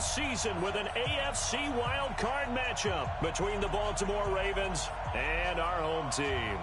postseason with an AFC wildcard matchup between the Baltimore Ravens and our home team.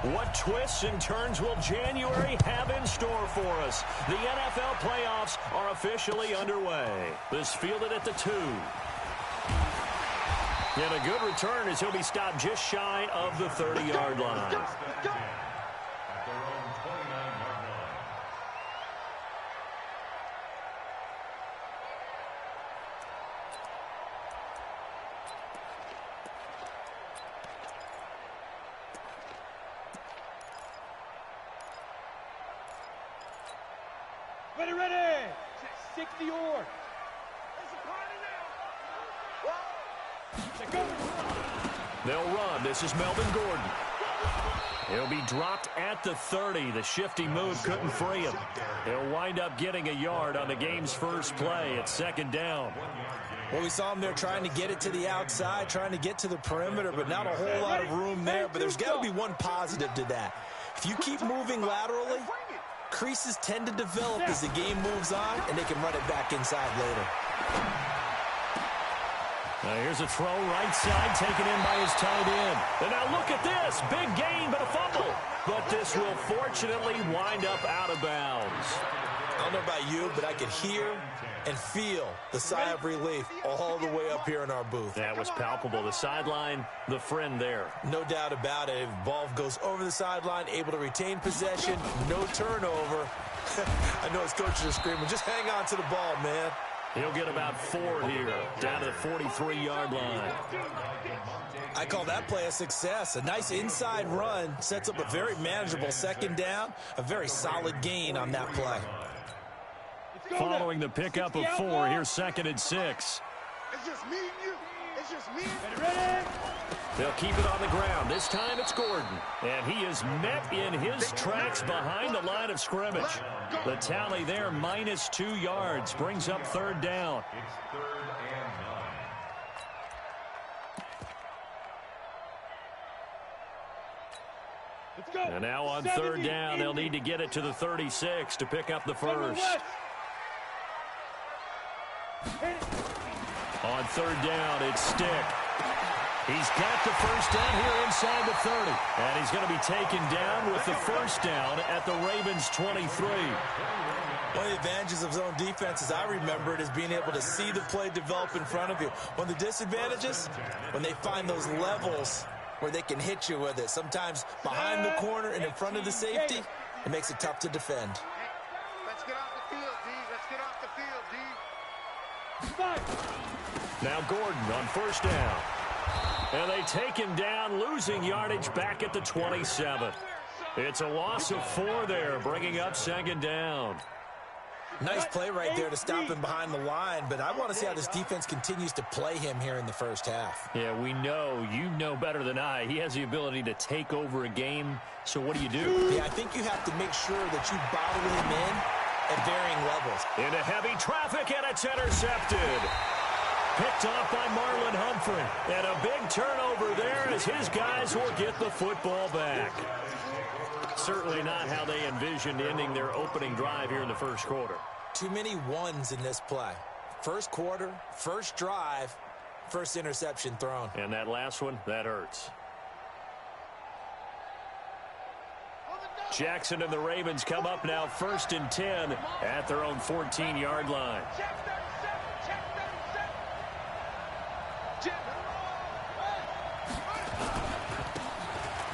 What twists and turns will January have in store for us? The NFL playoffs are officially underway. This fielded at the 2. And a good return as he'll be stopped just shy of the 30-yard line. Ready. 60 or. They'll run. This is Melvin Gordon. He'll be dropped at the 30. The shifty move couldn't free him. He'll wind up getting a yard on the game's first play. It's second down. Well, we saw him there trying to get it to the outside, trying to get to the perimeter, but not a whole lot of room there. But there's got to be one positive to that. If you keep moving laterally, creases tend to develop as the game moves on, and they can run it back inside later. Now here's a throw right side taken in by his tight end. And now look at this. Big gain, but a fumble. But this will fortunately wind up out of bounds. I don't know about you, but I could hear and feel the sigh of relief all the way up here in our booth. That was palpable. The sideline, the friend there. No doubt about it. If the ball goes over the sideline, able to retain possession, no turnover. I know his coaches are screaming, just hang on to the ball, man. He'll get about 4 here, down to the 43-yard line. I call that play a success. A nice inside run sets up a very manageable second down, a very solid gain on that play. Following the pickup of 4, here's second and 6. It's just me and you. It's just me. Ready. They'll keep it on the ground. This time it's Gordon. And he is met in his tracks behind the line of scrimmage. The tally there, -2 yards, brings up third down. It's 3rd and 9. And now on third down, they'll need to get it to the 36 to pick up the first. On third down, it's Stick. He's got the first down here inside the 30. And he's going to be taken down with the first down at the Ravens' 23. One of the advantages of zone defense, as I remember it, is being able to see the play develop in front of you. One of the disadvantages, when they find those levels where they can hit you with it, sometimes behind the corner and in front of the safety, it makes it tough to defend. Let's get off the field, D. Let's get off the field, D. Now Gordon on first down. And they take him down, losing yardage back at the 27. It's a loss of 4 there, bringing up second down. Nice play right there to stop him behind the line, but I want to see how this defense continues to play him here in the first half. Yeah, we know. You know better than I. He has the ability to take over a game, so what do? Yeah, I think you have to make sure that you bottle him in at varying levels. Into heavy traffic, and it's intercepted. Picked off by Marlon Humphrey. And a big turnover there as his guys will get the football back. Certainly not how they envisioned ending their opening drive here in the first quarter. Too many ones in this play. First quarter, first drive, first interception thrown. And that last one, that hurts. Jackson and the Ravens come up now 1st and 10 at their own 14-yard line.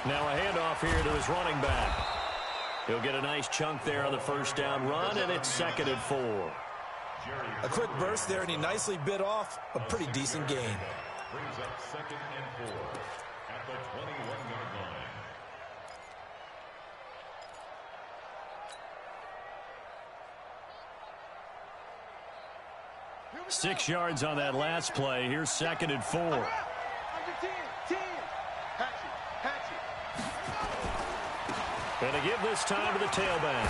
Now a handoff here to his running back. He'll get a nice chunk there on the first down run, and it's 2nd and 4. A quick burst there, and he nicely bit off a pretty decent gain. Brings up 2nd and 4 at the 21-yard line. 6 yards on that last play. Here's 2nd and 4. And to give this time to the tailback.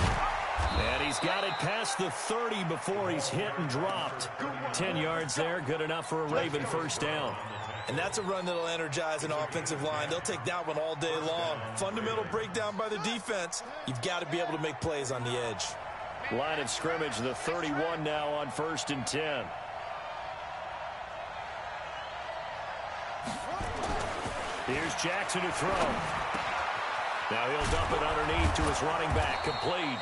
And he's got it past the 30 before he's hit and dropped. 10 yards there, good enough for a Raven first down. And that's a run that'll energize an offensive line. They'll take that one all day long. Fundamental breakdown by the defense. You've got to be able to make plays on the edge. Line of scrimmage, the 31 now on 1st and 10. Here's Jackson to throw. Now he'll dump it underneath to his running back, complete.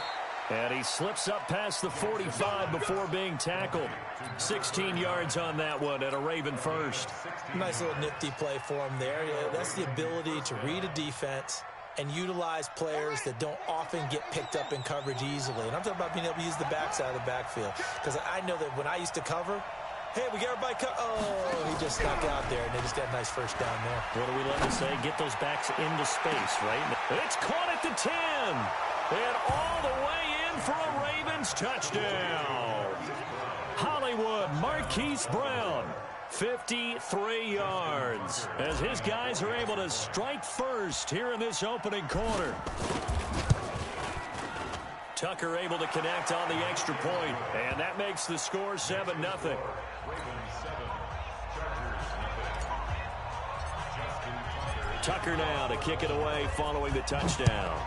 And he slips up past the 45 before being tackled. 16 yards on that one and a Raven first. Nice little nifty play for him there. Yeah, that's the ability to read a defense and utilize players that don't often get picked up in coverage easily. And I'm talking about being able to use the backside of the backfield. Because I know that when I used to cover, hey, we got everybody oh, he just stuck out there, and they just got a nice first down there. What do we love to say? Get those backs into space, right? It's caught at the 10. And all the way in for a Ravens touchdown. Hollywood Marquise Brown, 53 yards, as his guys are able to strike first here in this opening quarter. Tucker able to connect on the extra point, and that makes the score 7-0. Tucker now to kick it away following the touchdown.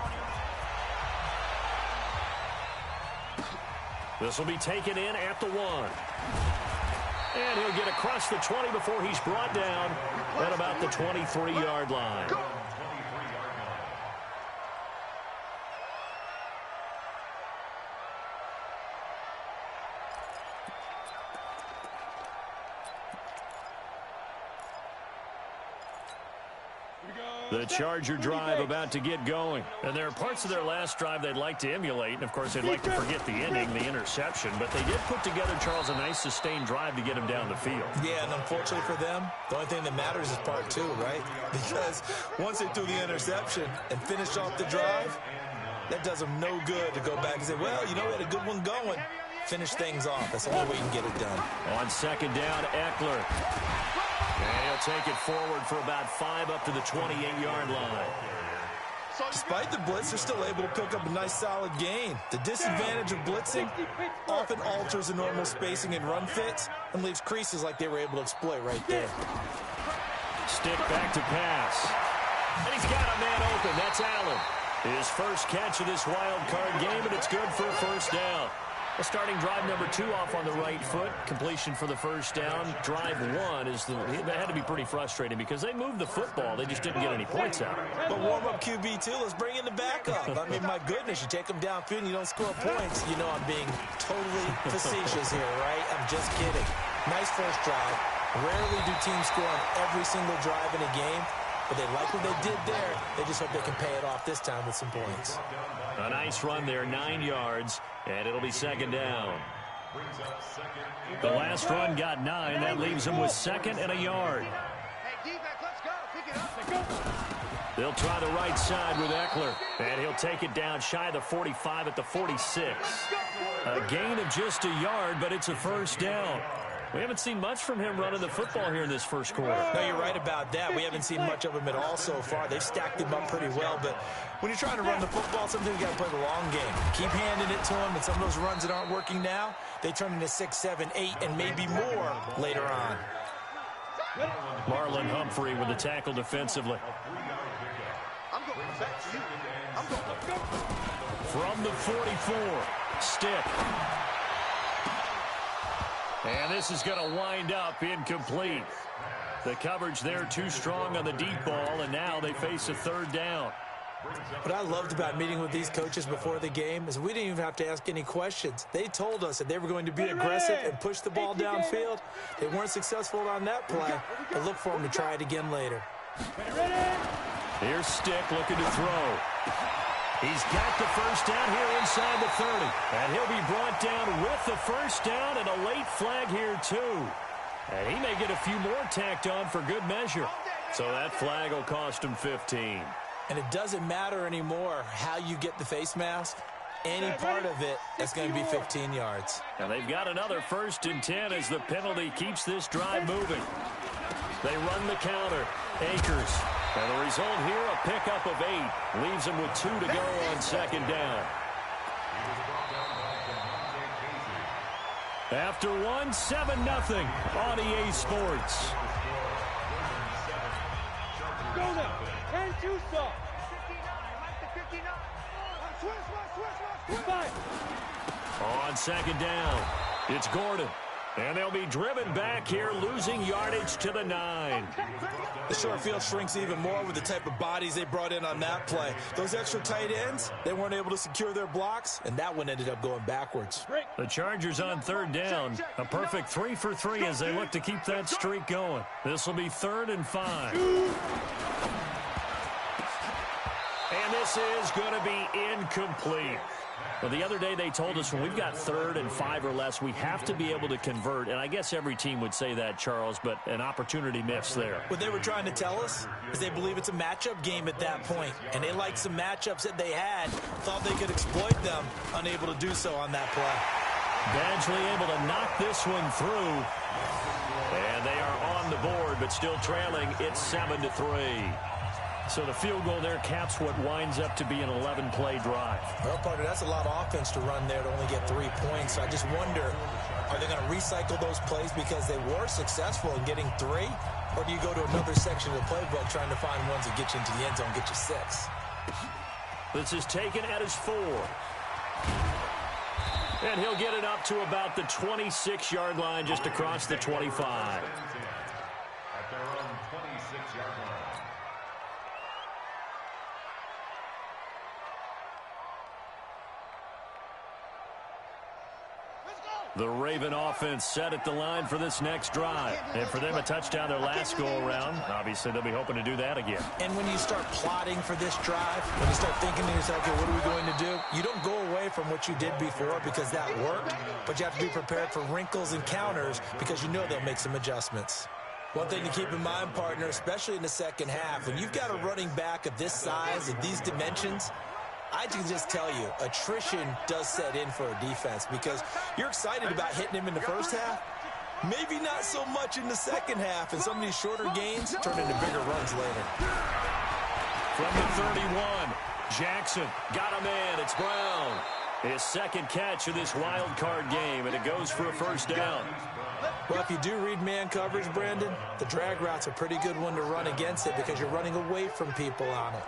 This will be taken in at the 1. And he'll get across the 20 before he's brought down at about the 23-yard line. The Charger drive about to get going. And there are parts of their last drive they'd like to emulate. And, of course, they'd like to forget the ending, the interception. But they did put together, Charles, a nice sustained drive to get him down the field. Yeah, and unfortunately for them, the only thing that matters is part 2, right? Because once they threw the interception and finished off the drive, that does them no good to go back and say, well, you know, we had a good one going. Finish things off. That's the only way you can get it done. On 2nd down, Eckler. And he'll take it forward for about 5 up to the 28-yard line. Despite the blitz, they're still able to pick up a nice solid gain. The disadvantage of blitzing often alters the normal spacing and run fits and leaves creases like they were able to exploit right there. Stick back to pass. And he's got a man open. That's Allen. His first catch of this wild card game, and it's good for a first down. A starting drive number 2 off on the right foot. Completion for the first down. Drive 1 is that had to be pretty frustrating because they moved the football. They just didn't get any points out. But warm-up QB2, let's bring in the backup. I mean, my goodness, you take them downfield and you don't score points. You know I'm being totally facetious here, right? I'm just kidding. Nice first drive. Rarely do teams score on every single drive in a game. But they like what they did there. They just hope they can pay it off this time with some points. A nice run there, 9 yards, and it'll be 2nd down. The last run got 9. That leaves them with 2nd and a yard. They'll try the right side with Eckler, and he'll take it down shy of the 45 at the 46. A gain of just a yard, but it's a first down. We haven't seen much from him running the football here in this first quarter. No, you're right about that. We haven't seen much of him at all so far. They've stacked him up pretty well, but when you're trying to run the football, sometimes you got to play the long game. Keep handing it to him, and some of those runs that aren't working now, they turn into 6, 7, 8, and maybe more later on. Marlon Humphrey with the tackle defensively. From the 44, Stick. And this is going to wind up incomplete. The coverage there too strong on the deep ball, and now they face a 3rd down. What I loved about meeting with these coaches before the game is we didn't even have to ask any questions. They told us that they were going to be aggressive and push the ball downfield. They weren't successful on that play, but look for them to try it again later. Here's Stick looking to throw. He's got the first down here inside the 30. And he'll be brought down with the first down and a late flag here too. And he may get a few more tacked on for good measure. So that flag will cost him 15. And it doesn't matter anymore how you get the face mask. Any part of it, that's going to be 15 yards. Now they've got another 1st and 10 as the penalty keeps this drive moving. They run the counter. Akers. And the result here, a pickup of 8. Leaves them with 2 to go on 2nd down. After one, 7-0 on EA Sports. Go there. And two stop. 59. Switch. On second down, it's Gordon. And they'll be driven back here, losing yardage to the 9. The short field shrinks even more with the type of bodies they brought in on that play. Those extra tight ends, they weren't able to secure their blocks, and that one ended up going backwards. The Chargers on third down. A perfect 3 for 3 as they look to keep that streak going. This will be 3rd and 5. And this is going to be incomplete. Well, the other day they told us when we've got 3rd and 5 or less, we have to be able to convert. And I guess every team would say that, Charles, but an opportunity missed there. What they were trying to tell us is they believe it's a matchup game at that point. And they liked some matchups that they had, thought they could exploit them, unable to do so on that play. Badgley able to knock this one through. And they are on the board, but still trailing. It's 7-3. So the field goal there caps what winds up to be an 11-play drive. Well, partner, that's a lot of offense to run there to only get 3 points. So I just wonder, are they going to recycle those plays because they were successful in getting 3? Or do you go to another section of the playbook trying to find ones that get you into the end zone, get you 6? This is taken at his 4. And he'll get it up to about the 26-yard line, just across the 25. At their own 26-yard line. The Raven offense set at the line for this next drive. And for them, a touchdown their last go-around. Obviously, they'll be hoping to do that again. And when you start plotting for this drive, when you start thinking to yourself, okay, what are we going to do? You don't go away from what you did before because that worked, but you have to be prepared for wrinkles and counters because you know they'll make some adjustments. One thing to keep in mind, partner, especially in the second half, when you've got a running back of this size, of these dimensions, I can just tell you, attrition does set in for a defense because you're excited about hitting him in the first half. Maybe not so much in the second half, and some of these shorter gains turn into bigger runs later. From the 31, Jackson got a man. It's Brown. His second catch of this wild card game, and it goes for a first down. Well, if you do read man coverage, Brandon, the drag route's a pretty good one to run against it because you're running away from people on it.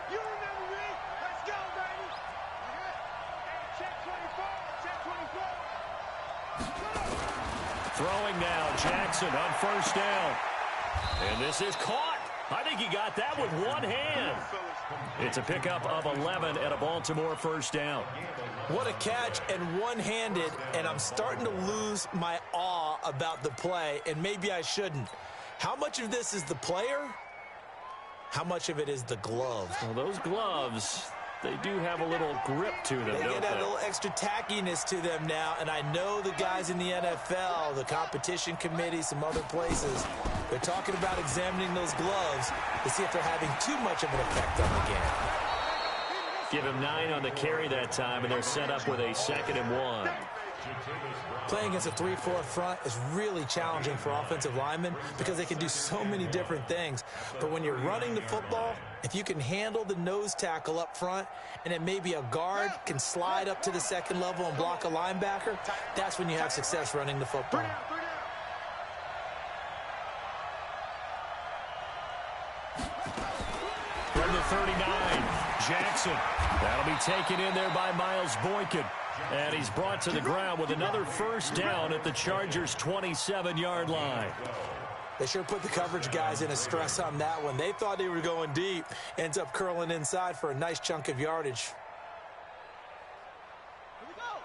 Throwing now, Jackson on first down. And this is caught. I think he got that with one hand. It's a pickup of 11 and a Baltimore first down. What a catch, and one-handed, and I'm starting to lose my awe about the play, and maybe I shouldn't. How much of this is the player? How much of it is the glove? Well, those gloves, they do have a little grip to them, They don't get a they? little extra tackiness to them now, and I know the guys in the NFL, the competition committee, some other places, they're talking about examining those gloves to see if they're having too much of an effect on the game. Give him 9 on the carry that time, and they're set up with a 2nd and 1. Playing against a 3-4 front is really challenging for offensive linemen because they can do so many different things. But when you're running the football, if you can handle the nose tackle up front and then maybe a guard can slide up to the second level and block a linebacker, that's when you have success running the football. From the 39, Jackson. That'll be taken in there by Miles Boykin. And he's brought to the ground with another first down at the Chargers' 27-yard line. They sure put the coverage guys in a stress on that one. They thought they were going deep. Ends up curling inside for a nice chunk of yardage.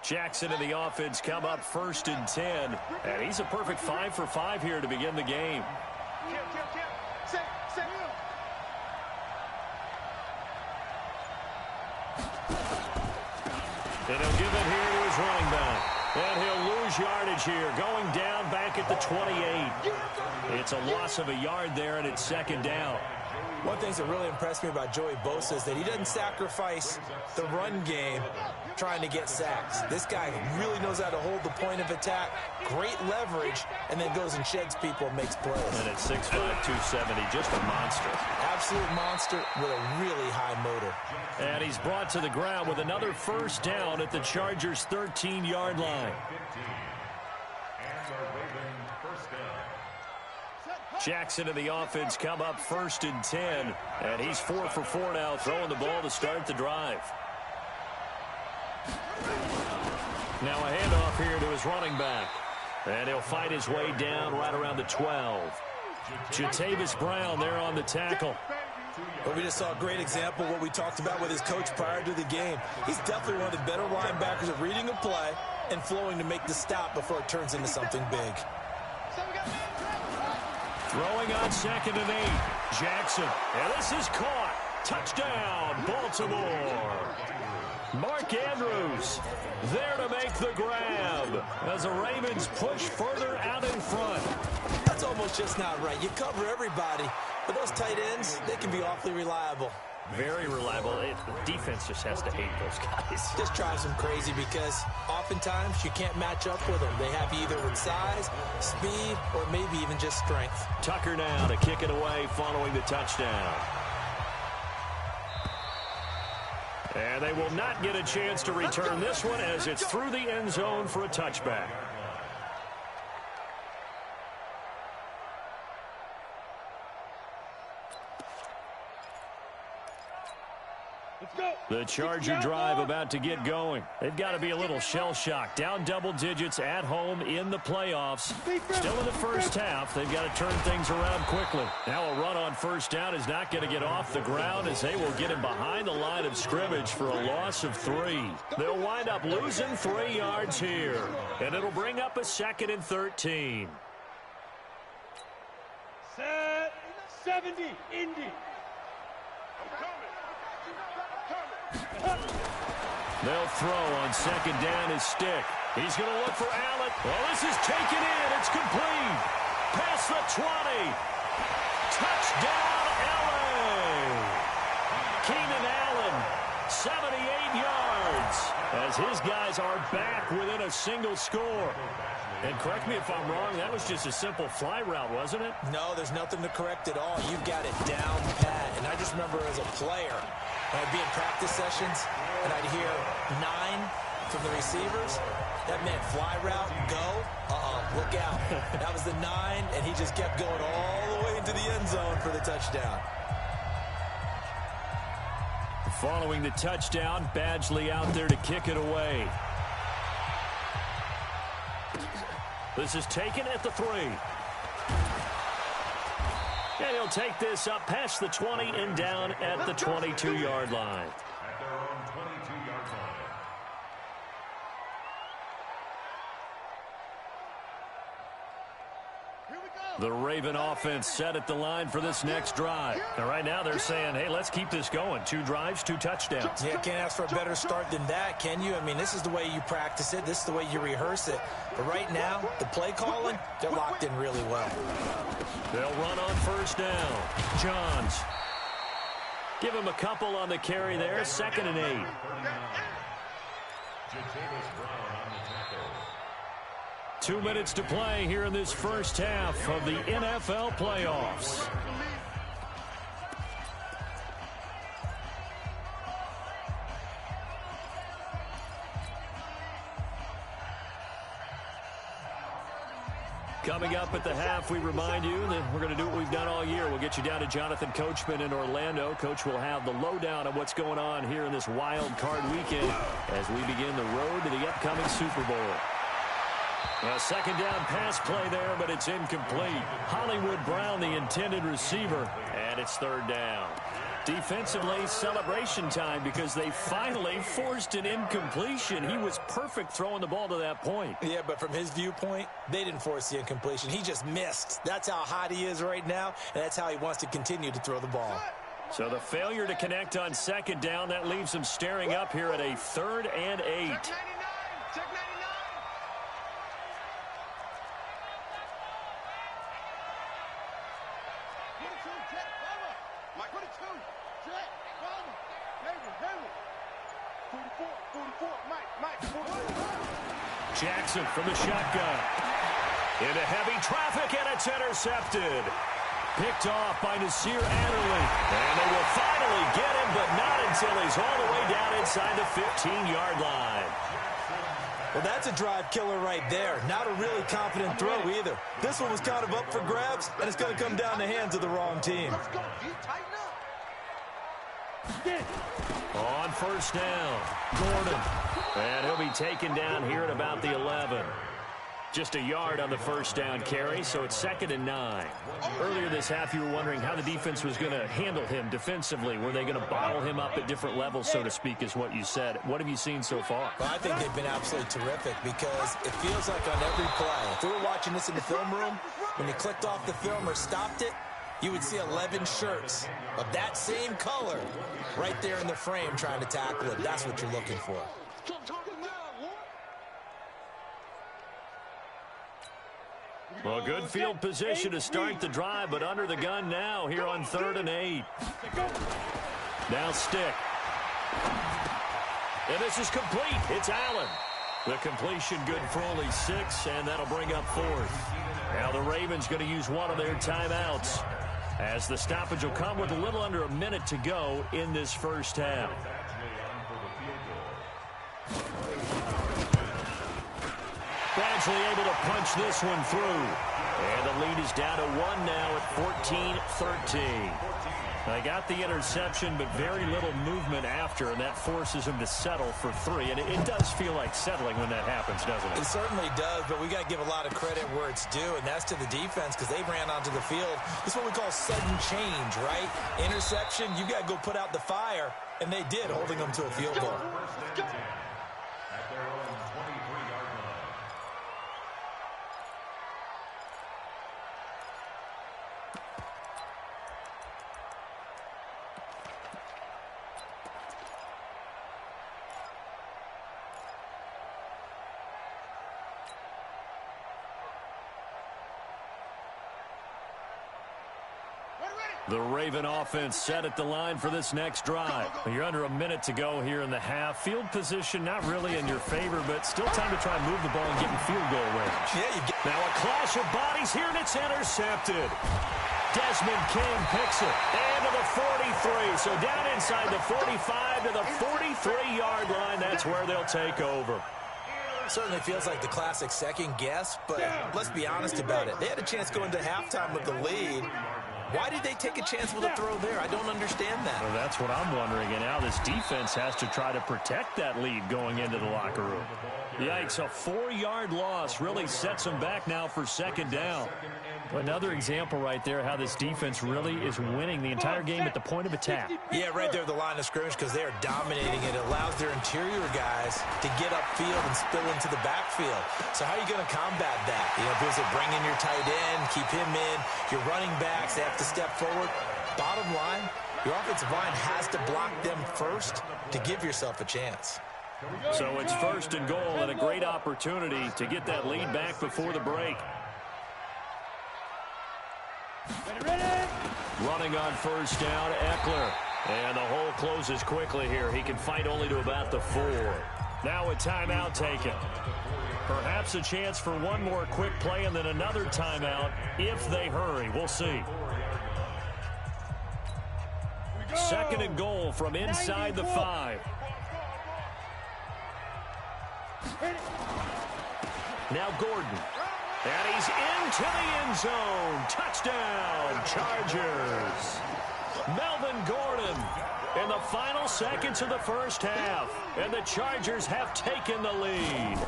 Jackson and the offense come up 1st and 10. And he's a perfect 5 for 5 here to begin the game. And he'll give it here to his running back. And he'll lose yardage here, going down back at the 28. It's a loss of a yard there, and it's 2nd down. One thing that really impressed me about Joey Bosa is that he doesn't sacrifice the run game trying to get sacks. This guy really knows how to hold the point of attack, great leverage, and then goes and sheds people and makes plays. And at 6'5", 270, just a monster. Absolute monster with a really high motor. And he's brought to the ground with another first down at the Chargers' 13-yard line. And the Ravens first down. Jackson and the offense come up 1st and 10. And he's 4 for 4 now, throwing the ball to start the drive. Now a handoff here to his running back. And he'll fight his way down right around the 12. Jatavis Brown there on the tackle. Well, we just saw a great example of what we talked about with his coach prior to the game. He's definitely one of the better linebackers at reading a play and flowing to make the stop before it turns into something big. Throwing on 2nd and 8. Jackson. And this is caught. Touchdown, Baltimore. Mark Andrews there to make the grab as the Ravens push further out in front. That's almost just not right. You cover everybody, but those tight ends, they can be awfully reliable. Very reliable. The defense just has to hate those guys. Just drives them crazy because oftentimes you can't match up with them. They have you either with size, speed, or maybe even just strength. Tucker now to kick it away following the touchdown. And they will not get a chance to return this one as it's through the end zone for a touchback. The Charger drive about to get going. They've got to be a little shell-shocked. Down double digits at home in the playoffs. Still in the first half. They've got to turn things around quickly. Now a run on 1st down is not going to get off the ground as they will get him behind the line of scrimmage for a loss of 3. They'll wind up losing 3 yards here. And it'll bring up a 2nd and 13. Set 70, Indy. They'll throw on 2nd down his stick. He's going to look for Allen. Well, this is taken in. It's complete. Past the 20. Touchdown, Allen. Keenan Allen, 78 yards. As his guys are back within a single score. And correct me if I'm wrong, that was just a simple fly route, wasn't it? No, there's nothing to correct at all. You've got it down pat. And I just remember as a player, I'd be in practice sessions, and I'd hear 9 from the receivers. That meant fly route, go, look out. That was the 9, and he just kept going all the way into the end zone for the touchdown. Following the touchdown, Badgley out there to kick it away. This is taken at the 3. And he'll take this up past the 20 and down at the 22-yard line. At their own 22-yard line. The Raven offense set at the line for this next drive. And right now they're saying, hey, let's keep this going. 2 drives, 2 touchdowns. Yeah, can't ask for a better start than that, can you? I mean, this is the way you practice it. This is the way you rehearse it. But right now, the play calling, they're locked in really well. They'll run on 1st down. Johns. Give him a couple on the carry there. 2nd and 8. Jatavis Brown on the tackle. 2 minutes to play here in this first half of the NFL playoffs. Coming up at the half, we remind you that we're going to do what we've done all year. We'll get you down to Jonathan Coachman in Orlando. Coach will have the lowdown of what's going on here in this wild card weekend as we begin the road to the upcoming Super Bowl. A 2nd down pass play there, but it's incomplete. Hollywood Brown, the intended receiver, and it's 3rd down. Defensively, celebration time because they finally forced an incompletion. He was perfect throwing the ball to that point. Yeah, but from his viewpoint, they didn't force the incompletion. He just missed. That's how hot he is right now, and that's how he wants to continue to throw the ball. So the failure to connect on 2nd down, that leaves him staring up here at a 3rd and 8. Check 99. Jackson from the shotgun. Into heavy traffic, and it's intercepted. Picked off by Nasir Adderley. And they will finally get him, but not until he's all the way down inside the 15-yard line. Well, that's a drive killer right there. Not a really confident throw either. This one was kind of up for grabs, and it's going to come down the hands of the wrong team. Let's go. You tighten up. On first down, Gordon. And he'll be taken down here at about the 11. Just a yard on the first down carry, so it's 2nd and 9. Earlier this half, you were wondering how the defense was going to handle him defensively. Were they going to bottle him up at different levels, so to speak, is what you said. What have you seen so far? Well, I think they've been absolutely terrific because it feels like on every play, if we were watching this in the film room, when you clicked off the film or stopped it, you would see 11 shirts of that same color right there in the frame trying to tackle it. That's what you're looking for. Well, good field position to start the drive, but under the gun now here on 3rd and 8. Now stick. And this is complete. It's Allen. The completion good for only 6, and that'll bring up 4th. Now the Ravens going to use one of their timeouts, as the stoppage will come with a little under a minute to go in this first half. Badgley able to punch this one through. And the lead is down to 1 now at 14-13. They got the interception, but very little movement after, and that forces him to settle for 3. And it does feel like settling when that happens, doesn't it? It certainly does, but we got to give a lot of credit where it's due, and that's to the defense because they ran onto the field. This is what we call sudden change, right? Interception, you got to go put out the fire, and they did, holding them to a field goal. The Raven offense set at the line for this next drive. You're under a minute to go here in the half. Field position not really in your favor, but still time to try and move the ball and get in field goal range. Yeah, now a clash of bodies here, and it's intercepted. Desmond King picks it. And to the 43. So down inside the 45 to the 43-yard line. That's where they'll take over. Certainly feels like the classic second guess, but let's be honest about it. They had a chance going into halftime with the lead. Why did they take a chance with a throw there? I don't understand that. Well, that's what I'm wondering. And now this defense has to try to protect that lead going into the locker room. Yikes, a 4-yard loss really sets them back now for 2nd down. Another example right there how this defense really is winning the entire game at the point of attack. Yeah, right there at the line of scrimmage because they are dominating it. It allows their interior guys to get upfield and spill into the backfield. So how are you going to combat that? You know, is it bring in your tight end, keep him in, your running backs, they have to step forward. Bottom line, your offensive line has to block them first to give yourself a chance. So it's 1st and goal and a great opportunity to get that lead back before the break. Running on first down, Eckler. And the hole closes quickly here. He can fight only to about the 4. Now a timeout taken. Perhaps a chance for one more quick play and then another timeout if they hurry. We'll see. 2nd and goal from inside the 5. Now Gordon. And he's into the end zone. Touchdown, Chargers. Melvin Gordon in the final seconds of the first half. And the Chargers have taken the lead.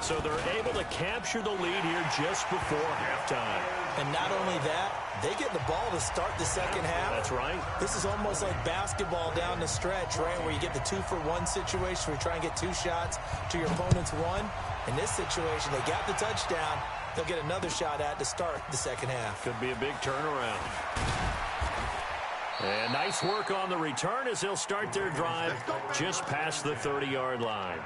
So they're able to capture the lead here just before halftime. And not only that, they get the ball to start the second half. That's right. This is almost like basketball down the stretch, right, where you get the 2-for-1 situation where you try and get 2 shots to your opponent's 1. In this situation, they got the touchdown. They'll get another shot at to start the second half. Could be a big turnaround. And nice work on the return as they'll start their drive just past the 30-yard line.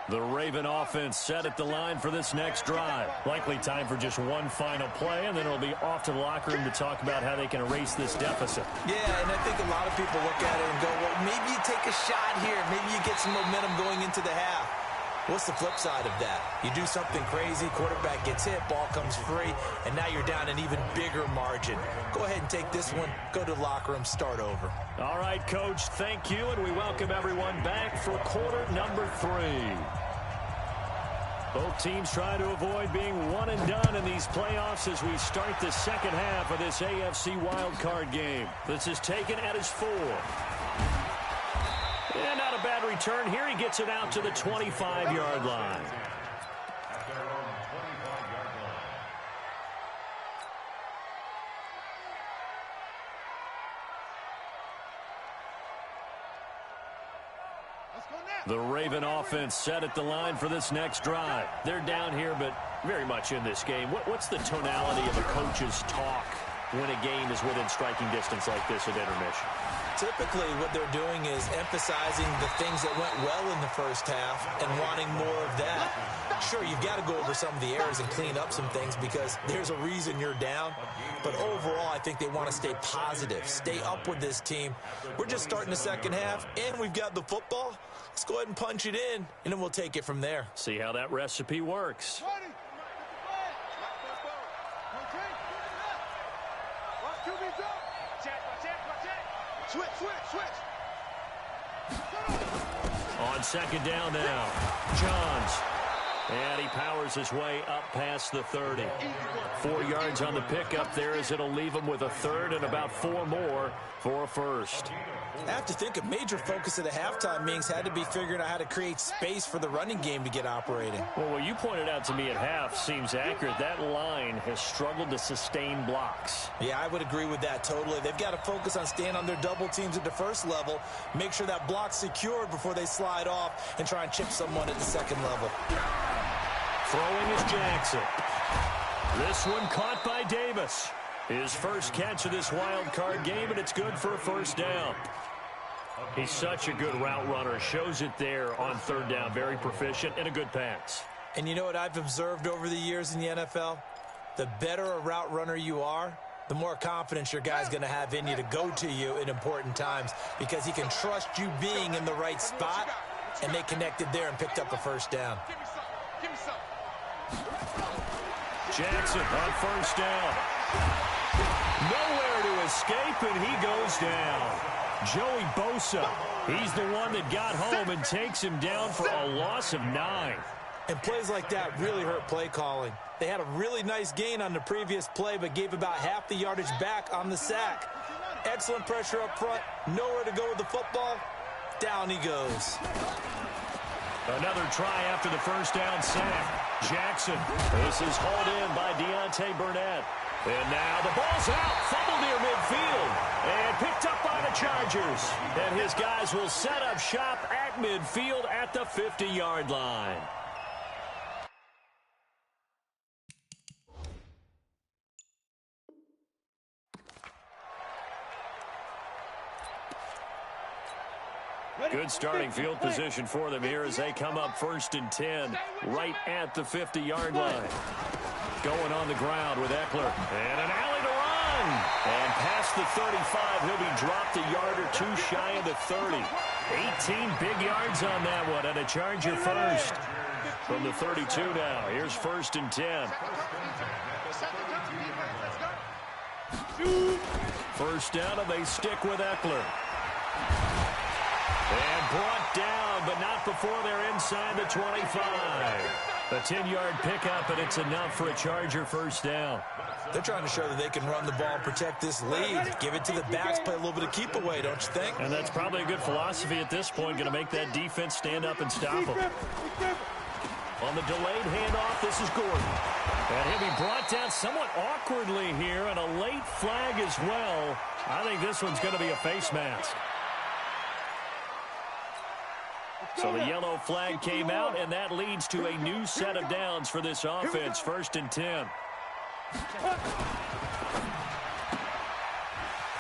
The Raven offense set at the line for this next drive. Likely time for just one final play, and then it'll be off to the locker room to talk about how they can erase this deficit. Yeah, and I think a lot of people look at it and go, well, maybe you take a shot here. Maybe you get some momentum going into the half. What's the flip side of that? You do something crazy, quarterback gets hit, ball comes free, and now you're down an even bigger margin. Go ahead and take this one, go to the locker room, start over. All right, Coach, thank you, and we welcome everyone back for quarter number 3. Both teams trying to avoid being one and done in these playoffs as we start the second half of this AFC wildcard game. This is taken at his 4. And not a bad return here. He gets it out to the 25-yard line. The Raven offense set at the line for this next drive. They're down here, but very much in this game. What's the tonality of a coach's talk when a game is within striking distance like this at intermission? Typically, what they're doing is emphasizing the things that went well in the first half and wanting more of that. Sure, you've got to go over some of the errors and clean up some things because there's a reason you're down. But overall, I think they want to stay positive, stay up with this team. We're just starting the second half, and we've got the football. Let's go ahead and punch it in, and then we'll take it from there. See how that recipe works. Switch. On second down now, Johns. And he powers his way up past the 30. 4 yards on the pickup there as it'll leave him with a third and about 4 more for a first. I have to think a major focus of the halftime meetings had to be figuring out how to create space for the running game to get operating. Well, what you pointed out to me at half seems accurate. That line has struggled to sustain blocks. Yeah, I would agree with that totally. They've got to focus on staying on their double teams at the first level, make sure that block's secured before they slide off and try and chip someone at the second level. Throwing is Jackson. This one caught by Davis. His first catch of this wild card game, and it's good for a first down. He's such a good route runner. Shows it there on third down. Very proficient and a good pass. And you know what I've observed over the years in the NFL? The better a route runner you are, the more confidence your guy's going to have in you to go to you in important times because he can trust you being in the right spot, and they connected there and picked up a first down. Jackson on first down. Nowhere to escape, and he goes down. Joey Bosa, he's the one that got home and takes him down for a loss of 9. And plays like that really hurt play calling. They had a really nice gain on the previous play, but gave about half the yardage back on the sack. Excellent pressure up front, nowhere to go with the football. Down he goes. Another try after the first down sack. Jackson, this is hauled in by Deontay Burnett. And now the ball's out, fumbled near midfield, and picked up by the Chargers. And his guys will set up shop at midfield at the 50-yard line. Good starting field position for them here as they come up 1st and 10 right at the 50-yard line. Going on the ground with Eckler. And an alley to run. And past the 35, he'll be dropped a yard or 2 shy of the 30. 18 big yards on that one, and a Charger first. From the 32 now, here's 1st and 10. First down, and they stick with Eckler. And brought down, but not before they're inside the 25. A 10-yard pickup, and it's enough for a Charger first down. They're trying to show that they can run the ball and protect this lead. Give it to the backs, play a little bit of keep away, don't you think? And that's probably a good philosophy at this point, going to make that defense stand up and stop them. On the delayed handoff, this is Gordon. And he'll be brought down somewhat awkwardly here, and a late flag as well. I think this one's going to be a face mask. So the yellow flag came out, and that leads to a new set of downs for this offense. 1st and 10.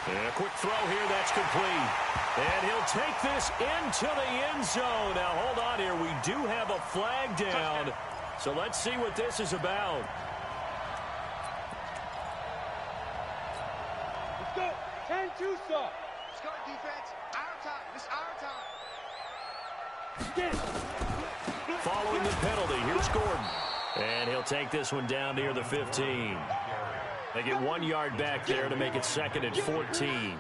And a quick throw here, that's complete. And he'll take this into the end zone. Now, hold on here. We do have a flag down. So let's see what this is about. Let's go. 10-2 stop. Let's go, defense. Our time. This is our time. Get it. Following the penalty, here's Gordon. And he'll take this one down near the 15. They get 1 yard back there to make it 2nd and 14.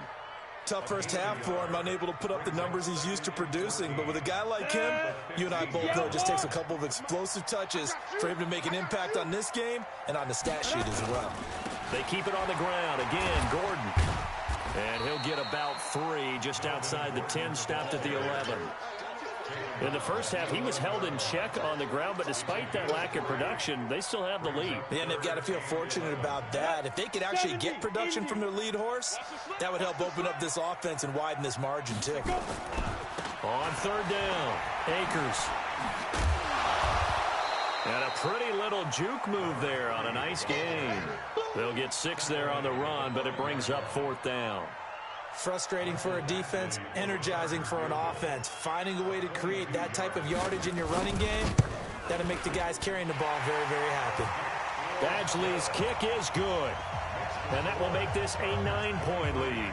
Tough first half for him, unable to put up the numbers he's used to producing. But with a guy like him, you and I both know it just takes a couple of explosive touches for him to make an impact on this game and on the stat sheet as well. They keep it on the ground. Again, Gordon. And he'll get about 3 just outside the 10, stopped at the 11. In the first half, he was held in check on the ground, but despite that lack of production, they still have the lead. Yeah, and they've got to feel fortunate about that. If they could actually get production from their lead horse, that would help open up this offense and widen this margin, too. On 3rd down, Akers. And a pretty little juke move there on a nice game. They'll get 6 there on the run, but it brings up 4th down. Frustrating for a defense, energizing for an offense. Finding a way to create that type of yardage in your running game, that'll make the guys carrying the ball very, very happy. Badgley's kick is good. And that will make this a 9-point lead.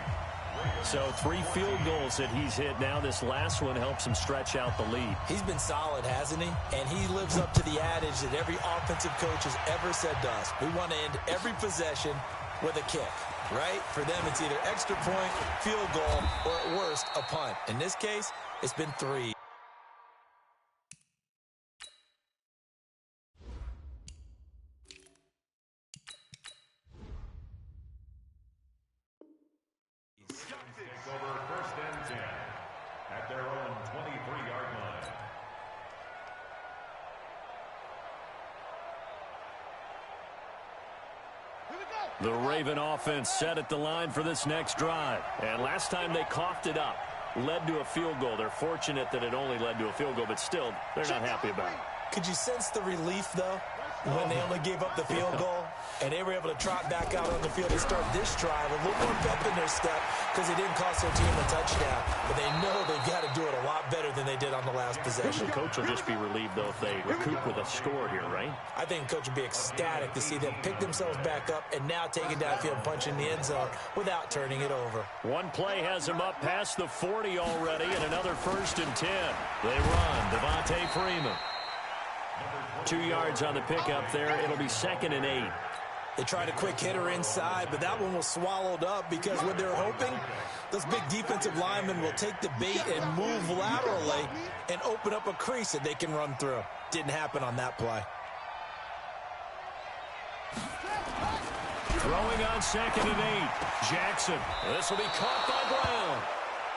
So 3 field goals that he's hit now. This last one helps him stretch out the lead. He's been solid, hasn't he? And he lives up to the adage that every offensive coach has ever said to us. We want to end every possession with a kick, right? For them, it's either extra point, field goal, or at worst, a punt. In this case, it's been 3. Over 1st and 10 at their own 23-yard line. The Raven offense set at the line for this next drive. And last time they coughed it up, led to a field goal. They're fortunate that it only led to a field goal, but still, they're not happy about it. Could you sense the relief, though, when they only gave up the field goal and they were able to trot back out on the field to start this drive? A little more pep in their step because it didn't cost their team a touchdown. But they know they've got to do it a lot better than they did on the last possession. The coach will just be relieved, though, if they recoup with a score here, right? I think the coach would be ecstatic to see them pick themselves back up and now take it downfield and punch in the end zone without turning it over. One play has them up past the 40 already, and another 1st and 10. They run. Devontae Freeman. 2 yards on the pickup there. It'll be 2nd and 8. They tried a quick hitter inside, but that one was swallowed up because what they're hoping, those big defensive linemen will take the bait and move laterally and open up a crease that they can run through. Didn't happen on that play. Throwing on 2nd and 8. Jackson. This will be caught by Brown.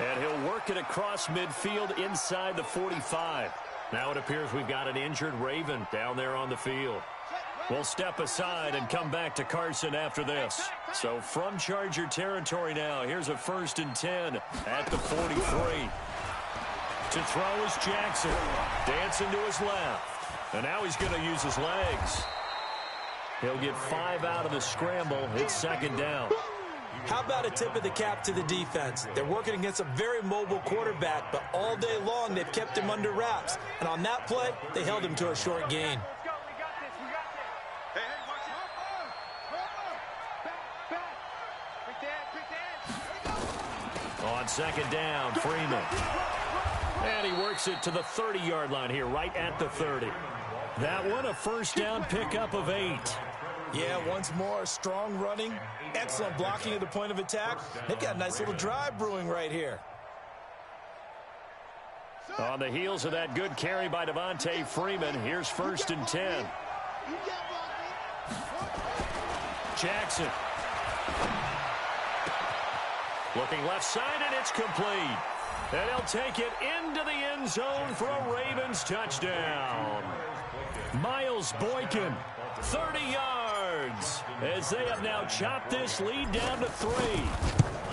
And he'll work it across midfield inside the 45. Now it appears we've got an injured Raven down there on the field. We'll step aside and come back to Carson after this. So from Charger territory now, here's a 1st and 10 at the 43. To throw is Jackson. Dancing to his left. And now he's going to use his legs. He'll get 5 out of the scramble. It's 2nd down. How about a tip of the cap to the defense? They're working against a very mobile quarterback, but all day long they've kept him under wraps. And on that play, they held him to a short gain. On 2nd down, Freeman. And he works it to the 30-yard line here, right at the 30. That one, a 1st down pickup of 8. Yeah, once more, strong running, excellent blocking at the point of attack. They've got a nice little drive brewing right here. On the heels of that good carry by Devontae Freeman, here's 1st and 10. Jackson. Looking left side, and it's complete. And he'll take it into the end zone for a Ravens touchdown. Miles Boykin, 30 yards, as they have now chopped this lead down to 3.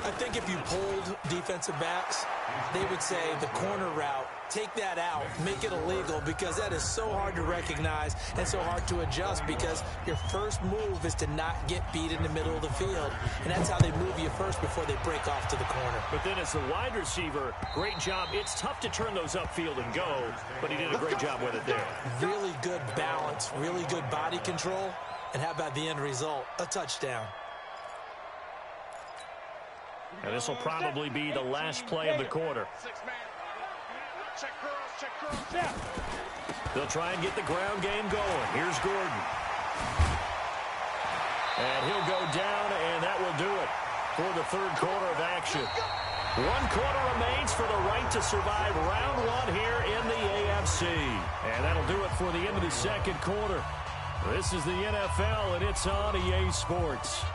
I think if you polled defensive backs, they would say the corner route, take that out, make it illegal, because that is so hard to recognize and so hard to adjust, because your first move is to not get beat in the middle of the field, and that's how they move you first before they break off to the corner. But then as the wide receiver, great job. It's tough to turn those upfield and go, but he did a great job with it there. Really good balance, really good body control, and how about the end result? A touchdown. And this will probably be the last play of the quarter. Check girls, check girls. Yeah. They'll try and get the ground game going. Here's Gordon. And he'll go down, and that will do it for the third quarter of action. 1 quarter remains for the right to survive round 1 here in the AFC. And that'll do it for the end of the second quarter. This is the NFL, and it's on EA Sports.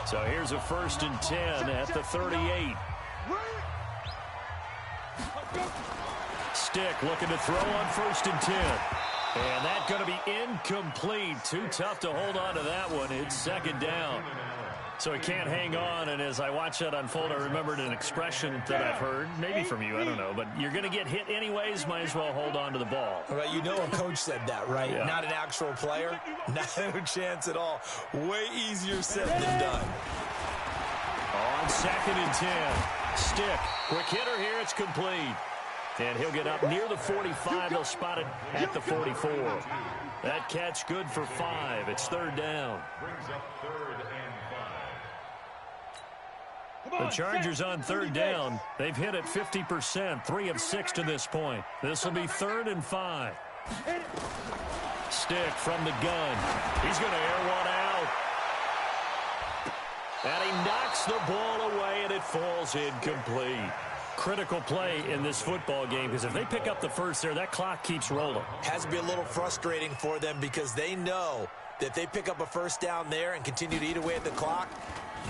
So here's a 1st and 10 at the 38. Stick looking to throw on 1st and 10. And that's going to be incomplete. Too tough to hold on to that one. It's 2nd down. So he can't hang on, and as I watch that unfold, I remembered an expression that I've heard, maybe from you, I don't know, but you're going to get hit anyways, might as well hold on to the ball. Right, you know a coach said that, right? Yeah. Not an actual player. No chance at all. Way easier said than done. On 2nd and 10. Stick. Quick hitter here. It's complete. And he'll get up near the 45. They'll spot it at the 44. That catch good for 5. It's 3rd down. Brings up 3rd and 5. The Chargers on 3rd down. They've hit it 50%, 3 of 6 to this point. This will be 3rd and 5. Stick from the gun. He's going to air one out. And he knocks the ball away, and it falls incomplete. Critical play in this football game, because if they pick up the first there, that clock keeps rolling. Has to be a little frustrating for them because they know that if they pick up a 1st down there and continue to eat away at the clock,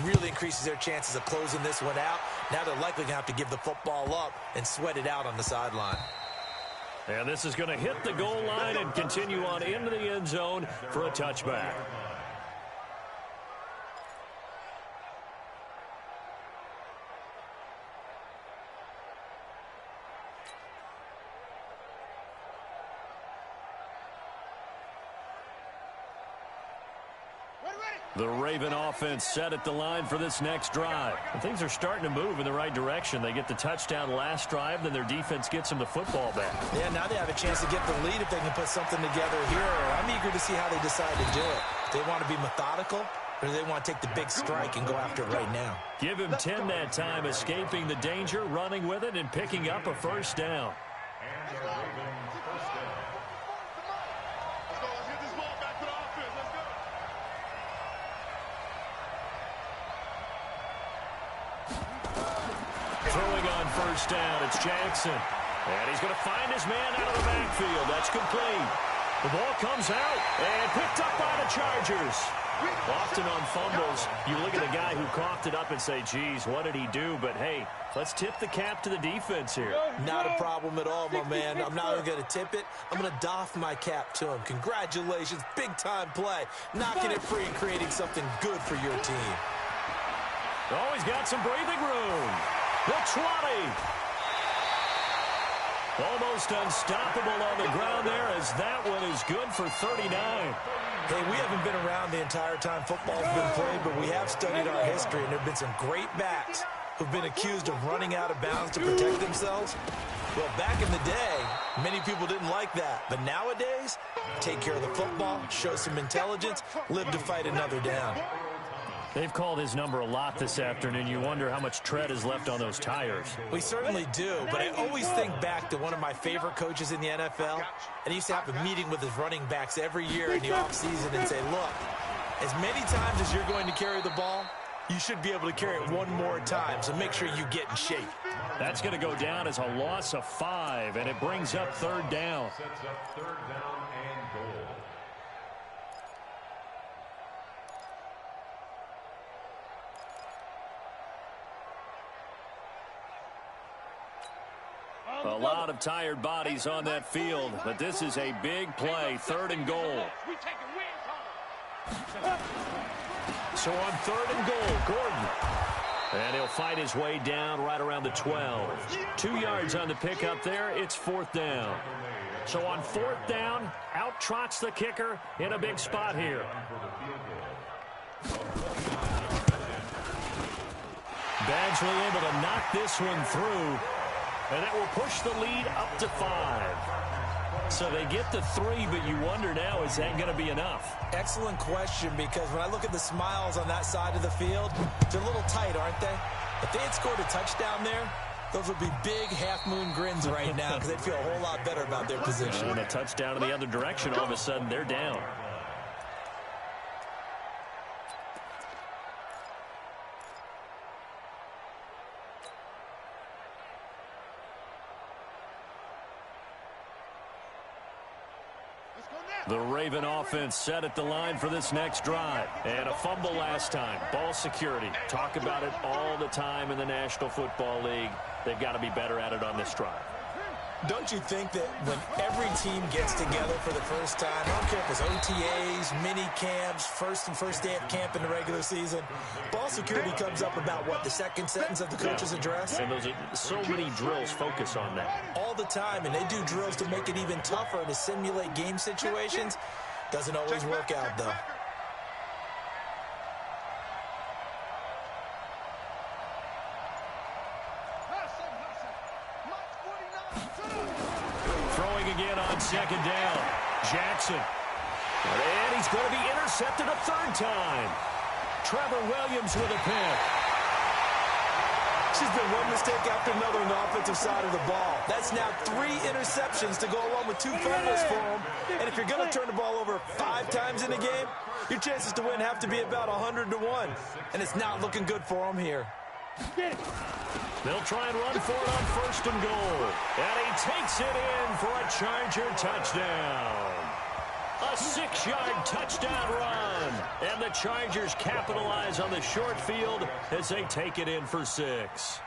really increases their chances of closing this one out. Now they're likely going to have to give the football up and sweat it out on the sideline. And this is going to hit the goal line and continue on into the end zone for a touchback. The Raven offense set at the line for this next drive. And things are starting to move in the right direction. They get the touchdown last drive, then their defense gets them the football back. Yeah, now they have a chance to get the lead if they can put something together here. I'm eager to see how they decide to do it. They want to be methodical, or do they want to take the big strike and go after it right now? Give him 10 that time, escaping the danger, running with it, and picking up a 1st down. And the Ravens 1st down. Let's go. Let's get this ball back to the offense. Let's go. Throwing on 1st down, it's Jackson. And he's going to find his man out of the backfield. That's complete. The ball comes out and picked up by the Chargers. Often on fumbles, you look at the guy who coughed it up and say, geez, what did he do? But, hey, let's tip the cap to the defense here. Not a problem at all, my man. I'm not even going to tip it. I'm going to doff my cap to him. Congratulations. Big-time play. Knocking it free and creating something good for your team. Oh, he's got some breathing room. The 20. Almost unstoppable on the ground there, as that one is good for 39. Hey, we haven't been around the entire time football's been played, but we have studied our history, and there have been some great backs who've been accused of running out of bounds to protect themselves. Well, back in the day, many people didn't like that. But nowadays, take care of the football, show some intelligence, live to fight another down. They've called his number a lot this afternoon. You wonder how much tread is left on those tires. We certainly do, but I always think back to one of my favorite coaches in the NFL, and he used to have a meeting with his running backs every year in the offseason and say, look, as many times as you're going to carry the ball, you should be able to carry it one more time, so make sure you get in shape. That's going to go down as a loss of 5, and it brings up 3rd down. Sets up 3rd down and goal. A lot of tired bodies on that field, but this is a big play, 3rd and goal. So on 3rd and goal, Gordon. And he'll fight his way down right around the 12. 2 yards on the pickup there. It's 4th down. So on 4th down, out trots the kicker in a big spot here. Badgley able to knock this one through. And that will push the lead up to 5. So they get the 3, but you wonder now, is that going to be enough? Excellent question, because when I look at the smiles on that side of the field, they're a little tight, aren't they? If they had scored a touchdown there, those would be big half-moon grins right now because they'd feel a whole lot better about their position. And a touchdown in the other direction, all of a sudden they're down. The Raven offense set at the line for this next drive. And a fumble last time. Ball security. Talk about it all the time in the National Football League. They've got to be better at it on this drive. Don't you think that when every team gets together for the first time, I don't care if it's OTAs, mini camps, first day of camp in the regular season, ball security comes up about, what, the second sentence of the coach's address? And those are so many drills focus on that. All the time, and they do drills to make it even tougher to simulate game situations. Doesn't always work out, though. Throwing again on second down. Jackson. And he's going to be intercepted a third time. Trevor Williams with a pick. She's been one mistake after another on the offensive side of the ball. That's now 3 interceptions to go along with 2 fumbles for him. And if you're going to turn the ball over 5 times in a game, your chances to win have to be about 100-1. And it's not looking good for him here. They'll try and run for it on first and goal. And he takes it in for a Charger touchdown. A 6-yard touchdown run. And the Chargers capitalize on the short field as they take it in for 6.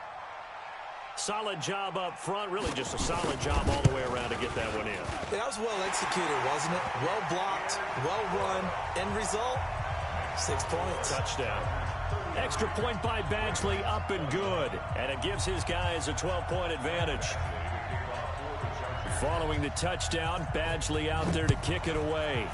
Solid job up front. Really just a solid job all the way around to get that one in. Yeah, that was well executed, wasn't it? Well blocked, well run. End result, 6 points. Touchdown. Extra point by Badgley, up and good. And it gives his guys a 12-point advantage. Following the touchdown, Badgley out there to kick it away.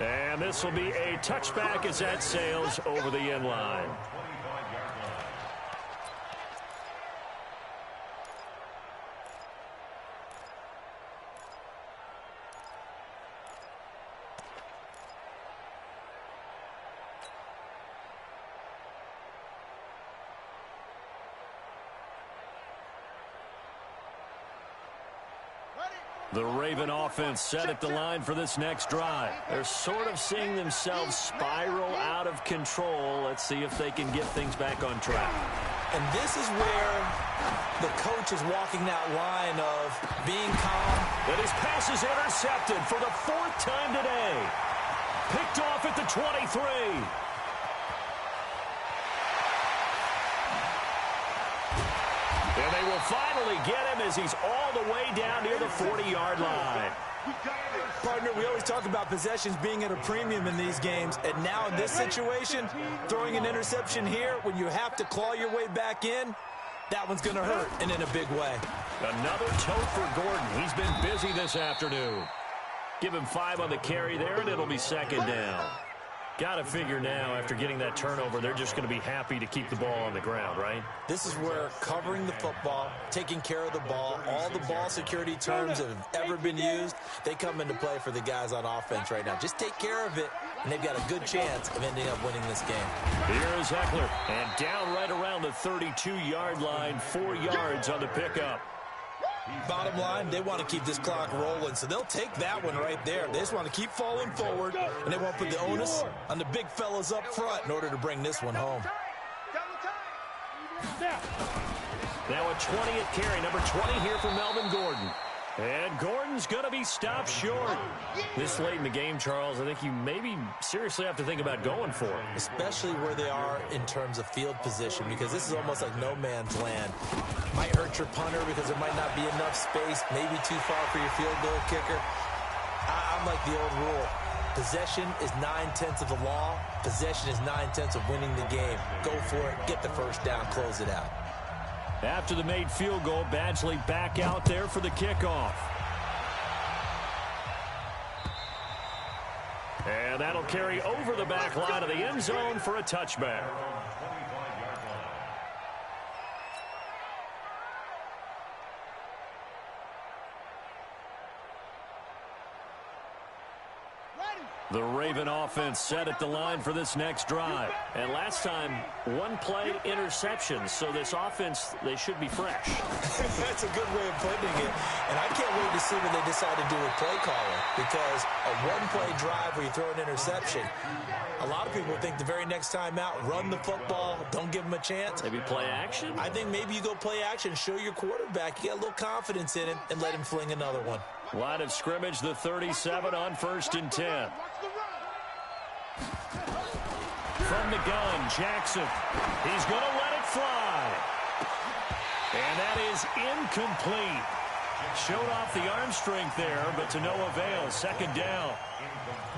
And this will be a touchback as that sails over the end line. The Raven offense set at the line for this next drive. They're sort of seeing themselves spiral out of control. Let's see if they can get things back on track. And this is where the coach is walking that line of being calm. And his pass is intercepted for the 4th time today. Picked off at the 23. And they will finally get him as he's all the way down near the 40-yard line. Partner, we always talk about possessions being at a premium in these games, and now in this situation, throwing an interception here when you have to claw your way back in, that one's going to hurt, and in a big way. Another tote for Gordon. He's been busy this afternoon. Give him 5 on the carry there, and it'll be second down. Got to figure now, after getting that turnover, they're just going to be happy to keep the ball on the ground, right? This is where covering the football, taking care of the ball, all the ball security terms that have ever been used, they come into play for the guys on offense right now. Just take care of it, and they've got a good chance of ending up winning this game. Here is Eckler, and down right around the 32-yard line, 4 yards on the pickup. Bottom line, they want to keep this clock rolling, so they'll take that one right there. They just want to keep falling forward, and they want to put the onus on the big fellas up front in order to bring this one home. Now a 20th carry, number 20 here for Melvin Gordon. And Gordon's going to be stopped short. This late in the game, Charles, I think you maybe seriously have to think about going for it. Especially where they are in terms of field position, because this is almost like no man's land. Might hurt your punter because there might not be enough space, maybe too far for your field goal kicker. I'm like the old rule. Possession is 9/10 of the law. Possession is 9/10 of winning the game. Go for it, get the first down, close it out. After the made field goal, Badgley back out there for the kickoff. And that'll carry over the back line of the end zone for a touchback. The Raven offense set at the line for this next drive. And last time, one play interception. So this offense, they should be fresh. That's a good way of putting it. And I can't wait to see what they decide to do with play calling. Because a one-play drive where you throw an interception, a lot of people think the very next time out, run the football, don't give them a chance. Maybe play action? I think maybe you go play action, show your quarterback, you get a little confidence in him, and let him fling another one. Line of scrimmage, the 37 on 1st and 10. From the gun, Jackson. He's going to let it fly. And that is incomplete. Showed off the arm strength there, but to no avail. 2nd down.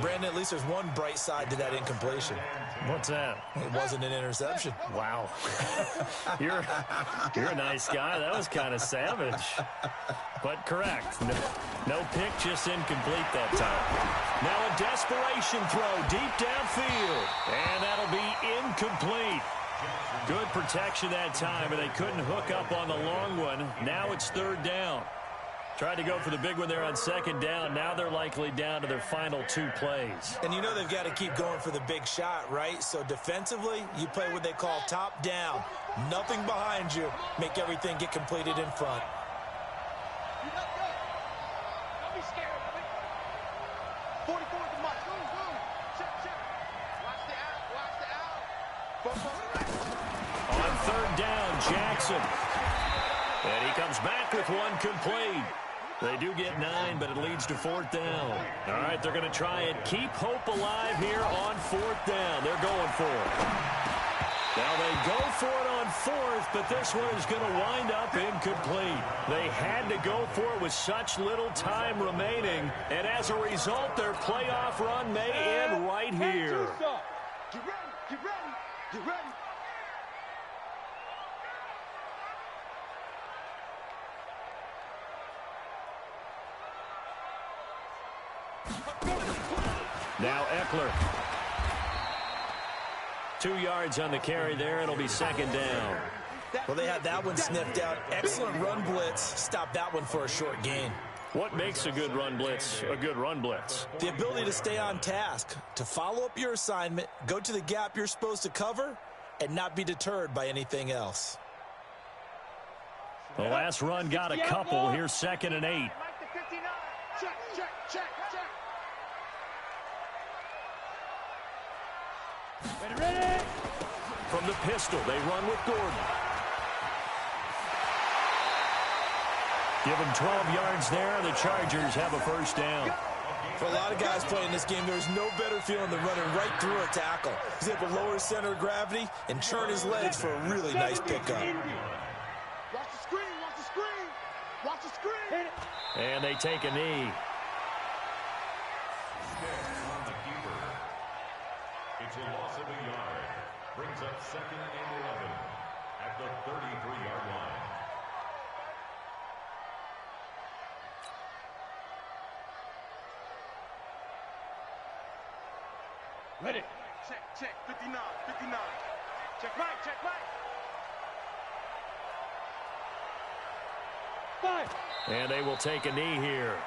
Brandon, at least there's one bright side to that incompletion. What's that? It wasn't an interception. Wow. You're a nice guy. That was kind of savage. But correct. No pick, just incomplete that time. Now a desperation throw deep downfield. And that'll be incomplete. Good protection that time, and they couldn't hook up on the long one. Now it's 3rd down. Tried to go for the big one there on 2nd down. Now they're likely down to their final 2 plays. And you know they've got to keep going for the big shot, right? So defensively, you play what they call top down. Nothing behind you. Make everything get completed in front. Don't be scared. 44 at the mark. Check. Watch the out. On 3rd down, Jackson. And he comes back with one complete. They do get 9, but it leads to 4th down. All right, they're going to try and keep hope alive here on 4th down. They're going for it. Now they go for it on 4th, but this one is going to wind up incomplete. They had to go for it with such little time remaining, and as a result, their playoff run may end right here. Get ready. Now Eckler. 2 yards on the carry there. It'll be 2nd down. Well, they had that one sniffed out. Excellent run blitz. Stop that one for a short gain. What makes a good run blitz a good run blitz? The ability to stay on task, to follow up your assignment, go to the gap you're supposed to cover, and not be deterred by anything else. The last run got a couple. Here's 2nd and 8. Check. Ready. From the pistol, they run with Gordon. Give him 12 yards there. The Chargers have a 1st down. For a lot of guys playing this game, there's no better feeling than running right through a tackle. He's able to lower his center of gravity and churn his legs for a really nice pickup. Watch the screen. And they take a knee. It's a loss of a yard. Brings up 2nd and 11 at the 33-yard line. Ready. Check. 59. Check right. 5. And they will take a knee here.